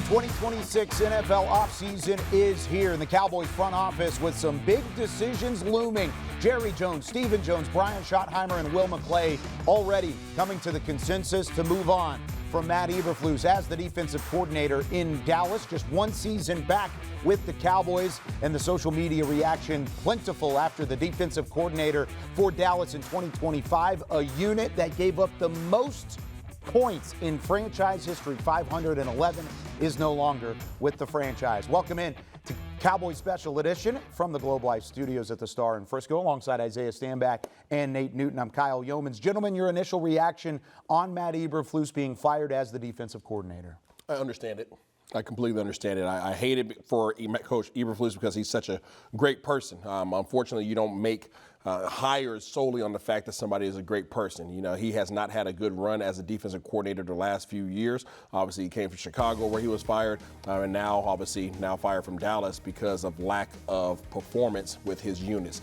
2026 NFL offseason is here, and the Cowboys front office with some big decisions looming. Jerry Jones, Stephen Jones, Brian Schottheimer, and Will McClay already coming to the consensus to move on from Matt Eberflus as the defensive coordinator in Dallas. Just one season back with the Cowboys, and the social media reaction plentiful after the defensive coordinator for Dallas in 2025, a unit that gave up the most points in franchise history, 511, is no longer with the franchise. Welcome in to Cowboys Special Edition from the Globe Life Studios at the Star in Frisco, alongside Isaiah Stanback and Nate Newton. I'm Kyle Youmans. Gentlemen, your initial reaction on Matt Eberflus being fired as the defensive coordinator? I understand it. I completely understand it. I hate it for Coach Eberflus because he's such a great person. Unfortunately, you don't make hires solely on the fact that somebody is a great person. You know, he has not had a good run as a defensive coordinator the last few years. Obviously, he came from Chicago where he was fired, and now fired from Dallas because of lack of performance with his units.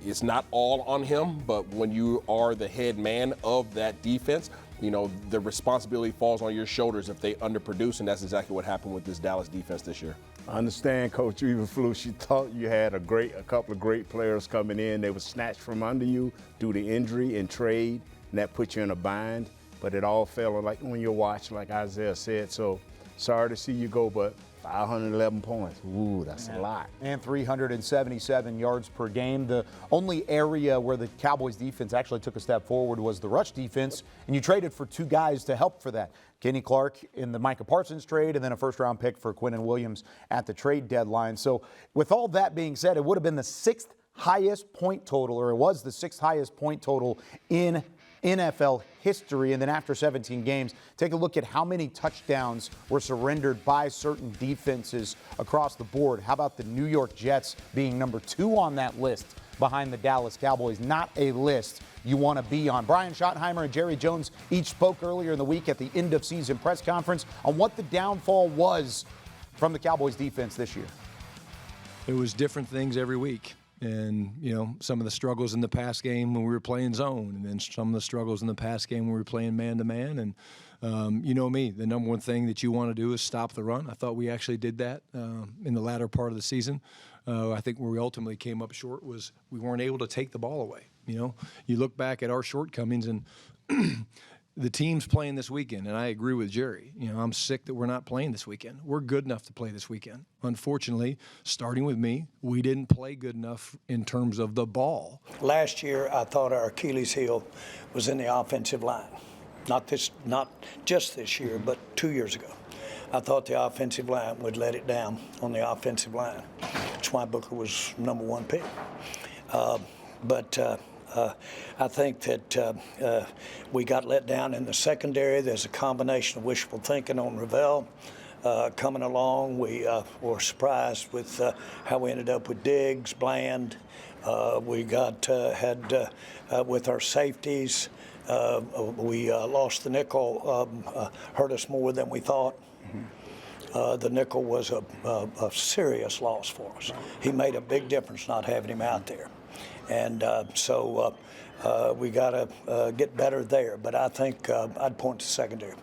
It's not all on him, but when you are the head man of that defense, you know, the responsibility falls on your shoulders if they underproduce, and that's exactly what happened with this Dallas defense this year. I understand, Coach Eberflus. You thought you had a couple of great players coming in. They were snatched from under you due to injury and trade, and that put you in a bind. But it all fell like when you watch, like Isaiah said. So sorry to see you go, but 511 points. Ooh, that's a lot. And 377 yards per game. The only area where the Cowboys defense actually took a step forward was the rush defense, and you traded for two guys to help for that. Kenny Clark in the Micah Parsons trade, and then a first-round pick for Quinnen Williams at the trade deadline. So with all that being said, it would have been the sixth highest point total, or it was the sixth highest point total in NFL history. And then after 17 games, take a look at how many touchdowns were surrendered by certain defenses across the board. How about the New York Jets being number 2 on that list behind the Dallas Cowboys? Not a list you want to be on. Brian Schottheimer and Jerry Jones each spoke earlier in the week at the end-of-season press conference on what the downfall was from the Cowboys defense this year. It was different things every week. And, you know, some of the struggles in the pass game when we were playing zone, and then some of the struggles in the pass game when we were playing man-to-man. And, you know me, the number one thing that you want to do is stop the run. I thought we actually did that in the latter part of the season. I think where we ultimately came up short was we weren't able to take the ball away. You know, you look back at our shortcomings and the team's playing this weekend, and I agree with Jerry. You know, I'm sick that we're not playing this weekend. We're good enough to play this weekend. Unfortunately, starting with me, we didn't play good enough in terms of the ball. Last year, I thought our Achilles heel was in the offensive line. Not just this year, but 2 years ago. I thought the offensive line would let it down on the offensive line. That's why Booker was number 1 pick. I think that we got let down in the secondary. There's a combination of wishful thinking on Ravel coming along. We were surprised with how we ended up with Diggs, Bland. We had with our safeties. We lost the nickel, hurt us more than we thought. The nickel was a serious loss for us. He made a big difference not having him out there. And so we got to get better there. But I think I'd point to secondary.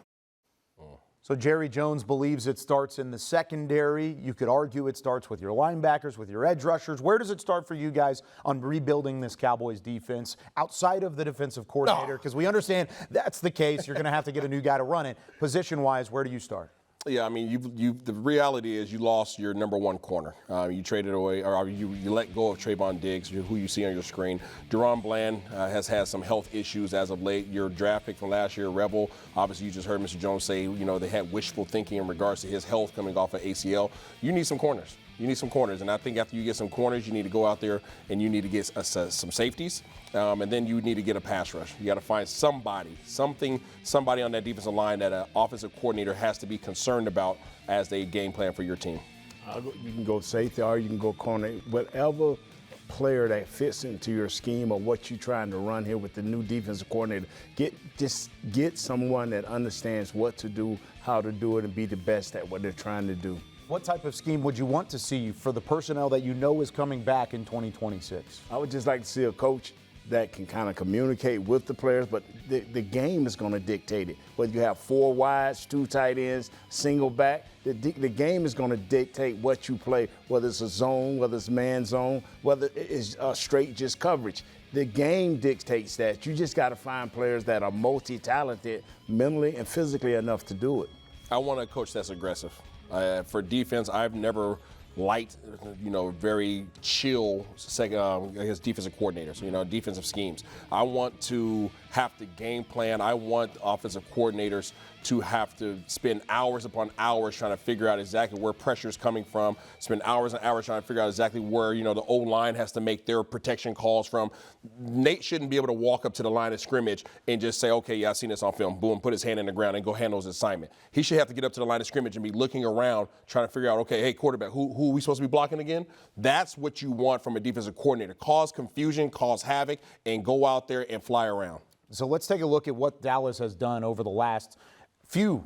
So Jerry Jones believes it starts in the secondary. You could argue it starts with your linebackers, with your edge rushers. Where does it start for you guys on rebuilding this Cowboys defense outside of the defensive coordinator? Because we understand that's the case. You're going to have to get a new guy to run it. Position-wise, where do you start? Yeah, I mean, the reality is you lost your number 1 corner. You traded away, or you let go of Trayvon Diggs, who you see on your screen. Deron Bland has had some health issues as of late. Your draft pick from last year, Rebel, obviously you just heard Mr. Jones say, you know, they had wishful thinking in regards to his health coming off of ACL. You need some corners. You need some corners, and I think after you get some corners, you need to go out there and you need to get some safeties, and then you need to get a pass rush. You got to find somebody on that defensive line that an offensive coordinator has to be concerned about as they game plan for your team. You can go safety or you can go corner. Whatever player that fits into your scheme or what you're trying to run here with the new defensive coordinator, get someone that understands what to do, how to do it, and be the best at what they're trying to do. What type of scheme would you want to see for the personnel that you know is coming back in 2026? I would just like to see a coach that can kind of communicate with the players, but the game is going to dictate it. Whether you have 4 wides, 2 tight ends, single back, the game is going to dictate what you play, whether it's a zone, whether it's man zone, whether it's straight just coverage. The game dictates that. You just got to find players that are multi-talented, mentally and physically enough to do it. I want a coach that's aggressive. For defense, I've never liked, very chill, defensive coordinators, defensive schemes. I want to have to game plan. I want offensive coordinators to have to spend hours upon hours trying to figure out exactly where pressure is coming from, spend hours and hours trying to figure out exactly where, the O-line has to make their protection calls from. Nate shouldn't be able to walk up to the line of scrimmage and just say, okay, yeah, I've seen this on film, boom, put his hand in the ground and go handle his assignment. He should have to get up to the line of scrimmage and be looking around trying to figure out, okay, hey, quarterback, who are we supposed to be blocking again? That's what you want from a defensive coordinator. Cause confusion, cause havoc, and go out there and fly around. So let's take a look at what Dallas has done over the last few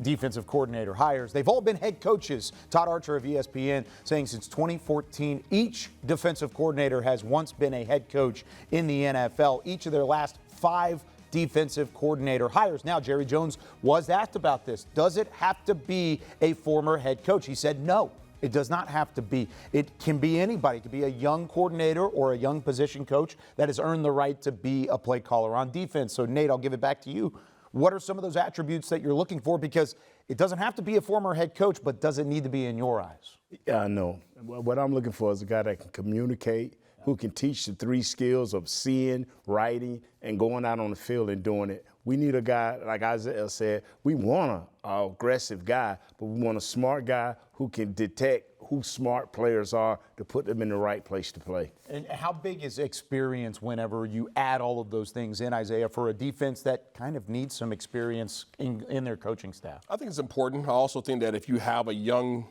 defensive coordinator hires. They've all been head coaches. Todd Archer of ESPN saying since 2014, each defensive coordinator has once been a head coach in the NFL. Each of their last 5 defensive coordinator hires. Now, Jerry Jones was asked about this. Does it have to be a former head coach? He said no. It does not have to be. It can be anybody. It could be a young coordinator or a young position coach that has earned the right to be a play caller on defense. So, Nate, I'll give it back to you. What are some of those attributes that you're looking for? Because it doesn't have to be a former head coach, but does it need to be in your eyes? Yeah, I know. What I'm looking for is a guy that can communicate, who can teach the 3 skills of seeing, writing, and going out on the field and doing it. We need a guy, like Isaiah said, we want an aggressive guy, but we want a smart guy who can detect who smart players are to put them in the right place to play. And how big is experience whenever you add all of those things in, Isaiah, for a defense that kind of needs some experience in their coaching staff? I think it's important. I also think that if you have a young,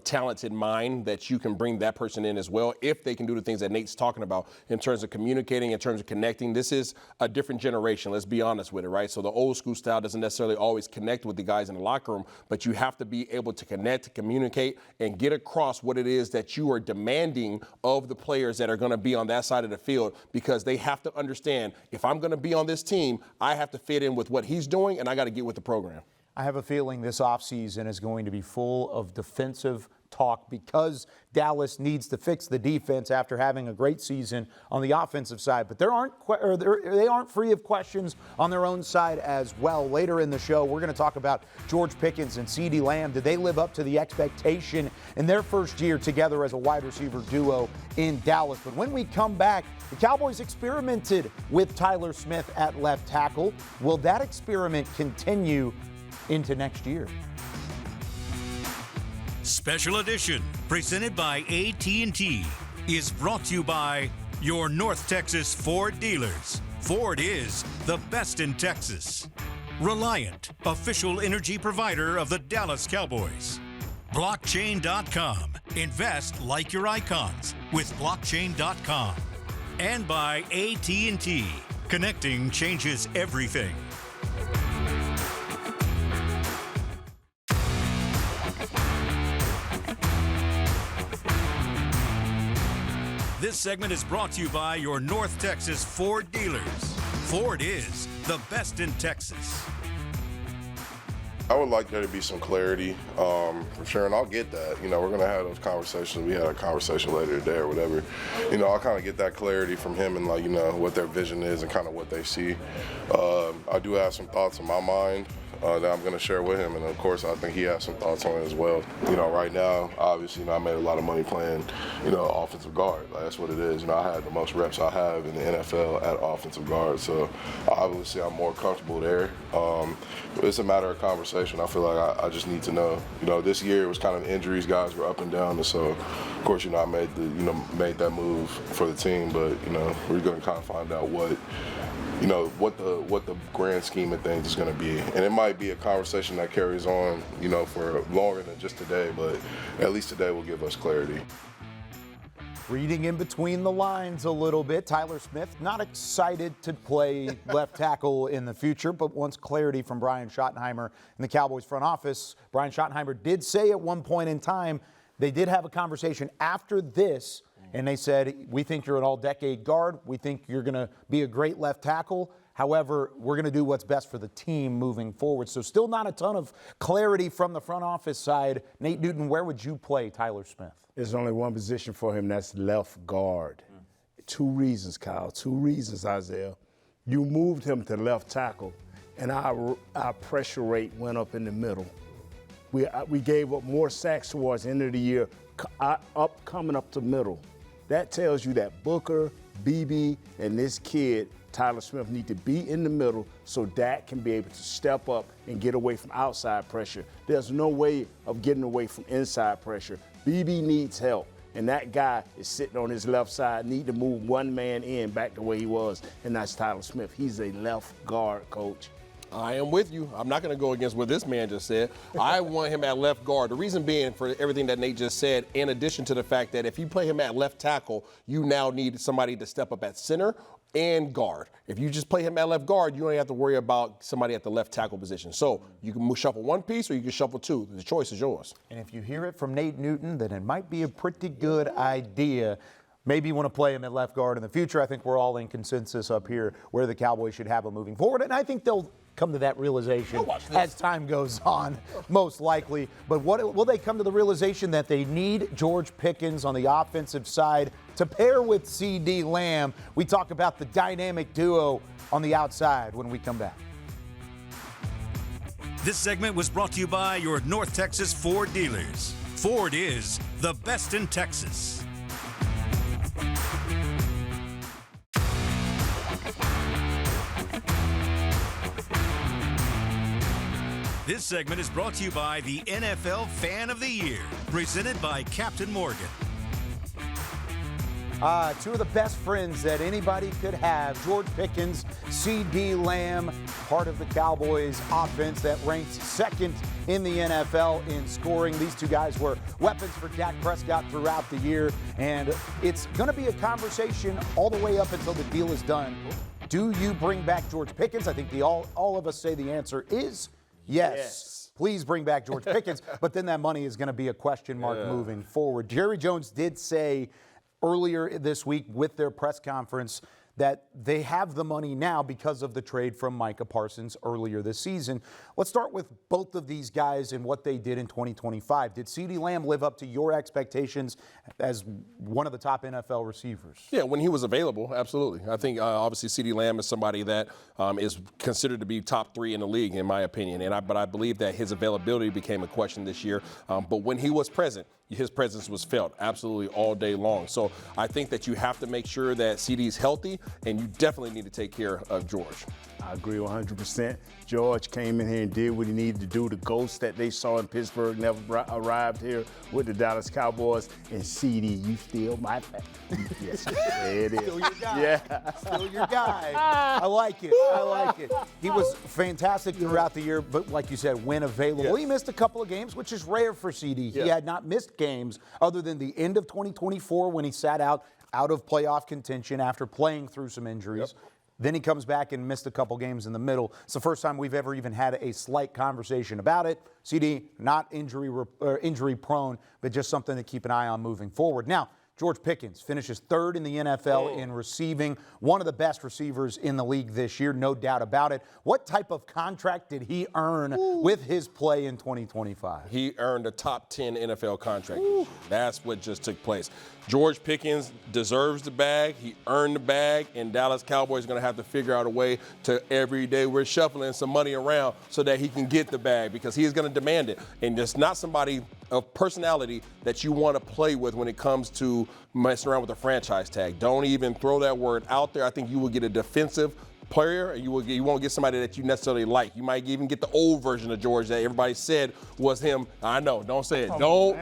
talented mind, that you can bring that person in as well if they can do the things that Nate's talking about in terms of communicating, in terms of connecting. This is a different generation, let's be honest with it, right? So the old school style doesn't necessarily always connect with the guys in the locker room, but you have to be able to connect, to communicate, and get across what it is that you are demanding of the players that are going to be on that side of the field, because they have to understand, if I'm going to be on this team, I have to fit in with what he's doing, and I got to get with the program. I have a feeling this offseason is going to be full of defensive talk because Dallas needs to fix the defense after having a great season on the offensive side. But they aren't free of questions on their own side as well. Later in the show, we're going to talk about George Pickens and CeeDee Lamb. Did they live up to the expectation in their first year together as a wide receiver duo in Dallas? But when we come back, the Cowboys experimented with Tyler Smith at left tackle. Will that experiment continue into next year? Special edition presented by AT&T is brought to you by your North Texas Ford dealers. Ford is the best in Texas. Reliant, official energy provider of the Dallas Cowboys. Blockchain.com. Invest like your icons with Blockchain.com. And by AT&T. Connecting changes everything. This segment is brought to you by your North Texas Ford dealers. Ford is the best in Texas. I would like there to be some clarity, for sure, and I'll get that. We're going to have those conversations. We had a conversation later today or whatever. I'll kind of get that clarity from him and, what their vision is and kind of what they see. I do have some thoughts in my mind that I'm going to share with him, and of course, I think he has some thoughts on it as well. Right now, obviously, I made a lot of money playing, offensive guard. That's what it is. I had the most reps I have in the NFL at offensive guard, so obviously I'm more comfortable there. It's a matter of conversation. I feel like I just need to know. This year it was kind of injuries, guys were up and down, and so of course, I made that move for the team, but we're going to kind of find out what the grand scheme of things is going to be. And it might be a conversation that carries on, for longer than just today, but at least today will give us clarity. Reading in between the lines a little bit, Tyler Smith not excited to play left tackle in the future, but wants clarity from Brian Schottenheimer in the Cowboys front office. Brian Schottenheimer did say at one point in time they did have a conversation after this, and they said, we think you're an all-decade guard. We think you're going to be a great left tackle. However, we're going to do what's best for the team moving forward. So still not a ton of clarity from the front office side. Nate Newton, where would you play Tyler Smith? There's only one position for him, that's left guard. 2 reasons, Kyle. 2 reasons, Isaiah. You moved him to left tackle, and our pressure rate went up in the middle. We gave up more sacks towards the end of the year, coming up the middle. That tells you that Booker, BB, and this kid, Tyler Smith, need to be in the middle so Dak can be able to step up and get away from outside pressure. There's no way of getting away from inside pressure. BB needs help, and that guy is sitting on his left side, need to move one man in back the way he was, and that's Tyler Smith. He's a left guard, coach. I am with you. I'm not going to go against what this man just said. I want him at left guard. The reason being for everything that Nate just said, in addition to the fact that if you play him at left tackle, you now need somebody to step up at center and guard. If you just play him at left guard, you don't have to worry about somebody at the left tackle position. So you can shuffle one piece or you can shuffle 2. The choice is yours. And if you hear it from Nate Newton, then it might be a pretty good idea. Maybe you want to play him at left guard in the future. I think we're all in consensus up here where the Cowboys should have him moving forward. And I think they'll come to that realization as time goes on, most likely. But will they come to the realization that they need George Pickens on the offensive side to pair with CeeDee Lamb? We talk about the dynamic duo on the outside when we come back. This segment was brought to you by your North Texas Ford dealers. Ford is the best in Texas. This segment is brought to you by the NFL Fan of the Year, presented by Captain Morgan. 2 of the best friends that anybody could have. George Pickens, CeeDee Lamb, part of the Cowboys offense that ranks 2nd in the NFL in scoring. These 2 guys were weapons for Dak Prescott throughout the year, and it's going to be a conversation all the way up until the deal is done. Do you bring back George Pickens? I think all of us say the answer is yes. Please bring back George Pickens, but then that money is going to be a question mark moving forward. Jerry Jones did say earlier this week with their press conference that they have the money now because of the trade from Micah Parsons earlier this season. Let's start with both of these guys and what they did in 2025. Did CeeDee Lamb live up to your expectations as one of the top NFL receivers? Yeah, when he was available, absolutely. I think obviously CeeDee Lamb is somebody that is considered to be top 3 in the league, in my opinion. But I believe that his availability became a question this year. But when he was present, his presence was felt absolutely all day long. So I think that you have to make sure that CeeDee's healthy, and you definitely need to take care of George. I agree 100%. George came in here and did what he needed to do. The ghost that they saw in Pittsburgh never arrived here with the Dallas Cowboys. And CeeDee, you still my fan. Yes, there it is. Still your guy. Yeah. Still your guy. I like it. I like it. He was fantastic throughout the year, but like you said, when available, he missed a couple of games, which is rare for CeeDee. He had not missed games other than the end of 2024 when he sat out of playoff contention after playing through some injuries. Then he comes back and missed a couple games in the middle. It's the first time we've ever even had a slight conversation about it. CeeDee, not injury prone, but just something to keep an eye on moving forward. Now, George Pickens finishes 3rd in the NFL in receiving, one of the best receivers in the league this year, no doubt about it. What type of contract did he earn with his play in 2025? He earned a top 10 NFL contract. That's what just took place. George Pickens deserves the bag. He earned the bag, and Dallas Cowboys are going to have to figure out a way to every day we're shuffling some money around so that he can get the bag because he is going to demand it. And it's not somebody of personality that you want to play with when it comes to messing around with a franchise tag. Don't even throw that word out there. I think you will get a defensive player, and you won't get somebody that you necessarily like. You might even get the old version of George that everybody said was him. I know, don't say it. Don't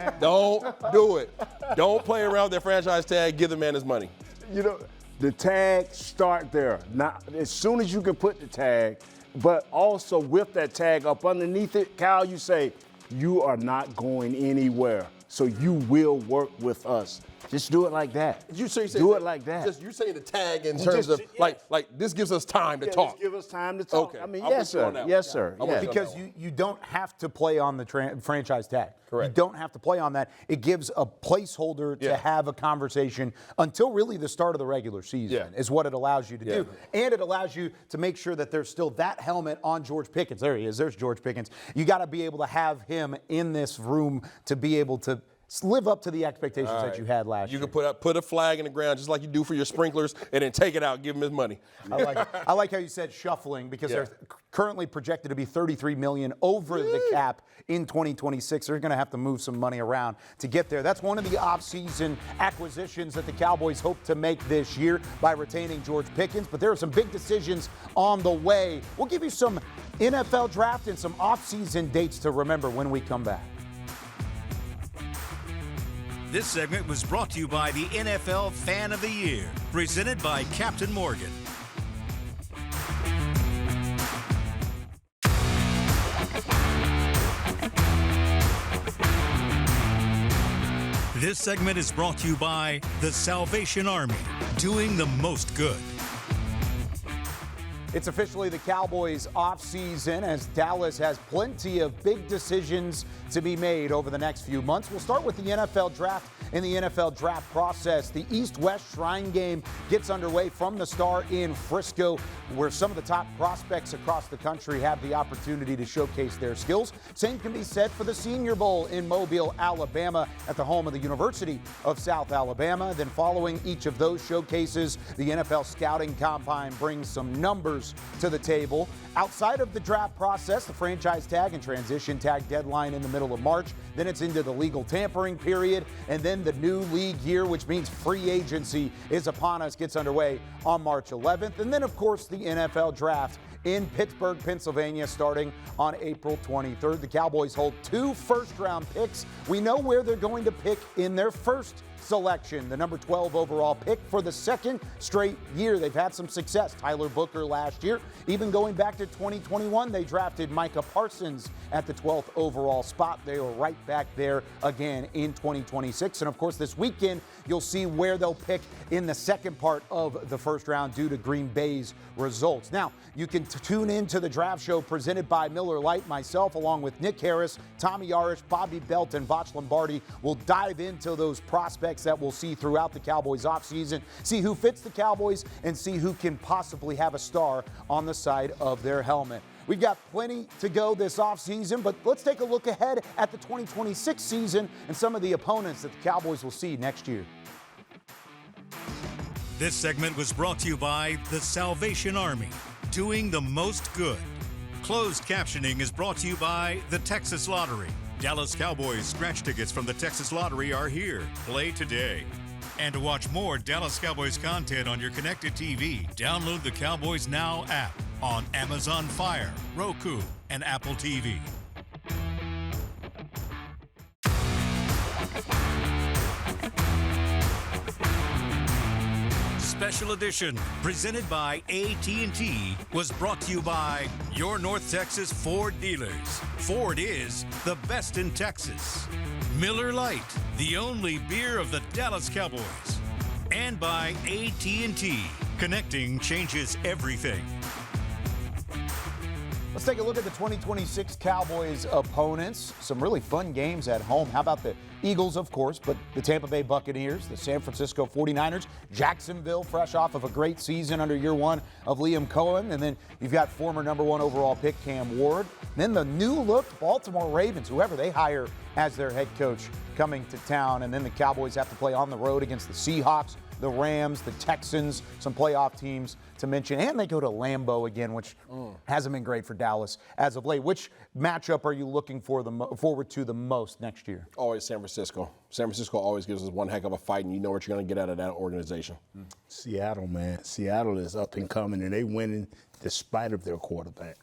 do it. Don't play around with that franchise tag. Give the man his money. You know, the tag start there. Now, as soon as you can put the tag, but also with that tag up underneath it, Kyle, you say, you are not going anywhere, so you will work with us. Just do it like that. You say do it like that. Just you're saying the tag in terms of like this gives us time to talk. Just give us time to talk. Okay. I mean, I'm yes, with you on sir. that Yes, one. sir. I'm with Yeah. you on Because that one. you don't have to play on the franchise tag. Correct. You don't have to play on that. It gives a placeholder to have a conversation until really the start of the regular season is what it allows you to do. And it allows you to make sure that there's still that helmet on George Pickens. There he is. There's George Pickens. You got to be able to have him in this room to be able to live up to the expectations that you had last year. You can put a flag in the ground just like you do for your sprinklers and then take it out and give him his money. I like how you said shuffling because they're currently projected to be $33 million over the cap in 2026. They're going to have to move some money around to get there. That's one of the offseason acquisitions that the Cowboys hope to make this year by retaining George Pickens. But there are some big decisions on the way. We'll give you some NFL draft and some offseason dates to remember when we come back. This segment was brought to you by the NFL Fan of the Year, presented by Captain Morgan. This segment is brought to you by the Salvation Army, doing the most good. It's officially the Cowboys' offseason as Dallas has plenty of big decisions to be made over the next few months. We'll start with the NFL draft and the NFL draft process. The East-West Shrine Game gets underway from the Star in Frisco, where some of the top prospects across the country have the opportunity to showcase their skills. Same can be said for the Senior Bowl in Mobile, Alabama, at the home of the University of South Alabama. Then following each of those showcases, the NFL Scouting Combine brings some numbers to the table. Outside of the draft process, the franchise tag and transition tag deadline in the middle of March. Then it's into the legal tampering period. And then the new league year, which means free agency is upon us, gets underway on March 11th. And then, of course, the NFL draft in Pittsburgh, Pennsylvania, starting on April 23rd. The Cowboys hold 2 first-round picks. We know where they're going to pick in their first selection, the number 12 overall pick for the second straight year. They've had some success. Tyler Booker last year. Even going back to 2021, they drafted Micah Parsons at the 12th overall spot. They were right back there again in 2026. And of course, this weekend, you'll see where they'll pick in the second part of the first round due to Green Bay's results. Now, you can tune in to the draft show presented by Miller Lite. Myself, along with Nick Harris, Tommy Yarish, Bobby Belt, and Voch Lombardi, will dive into those prospects that we'll see throughout the Cowboys offseason, see who fits the Cowboys, and see who can possibly have a star on the side of their helmet. We've got plenty to go this offseason, but let's take a look ahead at the 2026 season and some of the opponents that the Cowboys will see next year. This segment was brought to you by the Salvation Army, doing the most good. Closed captioning is brought to you by the Texas Lottery. Dallas Cowboys scratch tickets from the Texas Lottery are here. Play today. And to watch more Dallas Cowboys content on your connected TV, download the Cowboys Now app on Amazon Fire, Roku, and Apple TV. Special edition presented by AT&T was brought to you by your North Texas Ford dealers. Ford is the best in Texas. Miller Lite, the only beer of the Dallas Cowboys. And by AT&T, connecting changes everything. Let's take a look at the 2026 Cowboys opponents. Some really fun games at home. How about the Eagles, of course, but the Tampa Bay Buccaneers, the San Francisco 49ers, Jacksonville, fresh off of a great season under year one of Liam Cohen. And then you've got former number 1 overall pick Cam Ward. Then the new-look Baltimore Ravens, whoever they hire as their head coach, coming to town. And then the Cowboys have to play on the road against the Seahawks, the Rams, the Texans, some playoff teams to mention. And they go to Lambeau again, which hasn't been great for Dallas as of late. Which matchup are you looking forward to the most next year? Always San Francisco. San Francisco always gives us one heck of a fight, and you know what you're going to get out of that organization. Seattle, man. Seattle is up and coming, and they winning despite of their quarterback.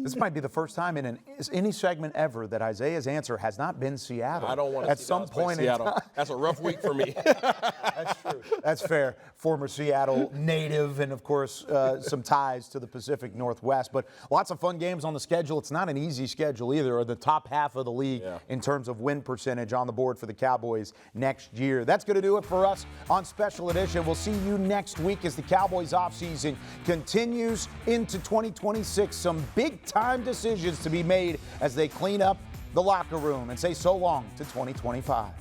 This might be the first time in any segment ever that Isaiah's answer has not been Seattle. I don't want to at some point in Seattle. time. That's a rough week for me. That's true. That's fair. Former Seattle native, and of course some ties to the Pacific Northwest. But lots of fun games on the schedule. It's not an easy schedule either, or the top half of the league in terms of win percentage on the board for the Cowboys next year. That's going to do it for us on Special Edition. We'll see you next week as the Cowboys offseason continues into 2026. Some big-time decisions to be made as they clean up the locker room and say so long to 2025.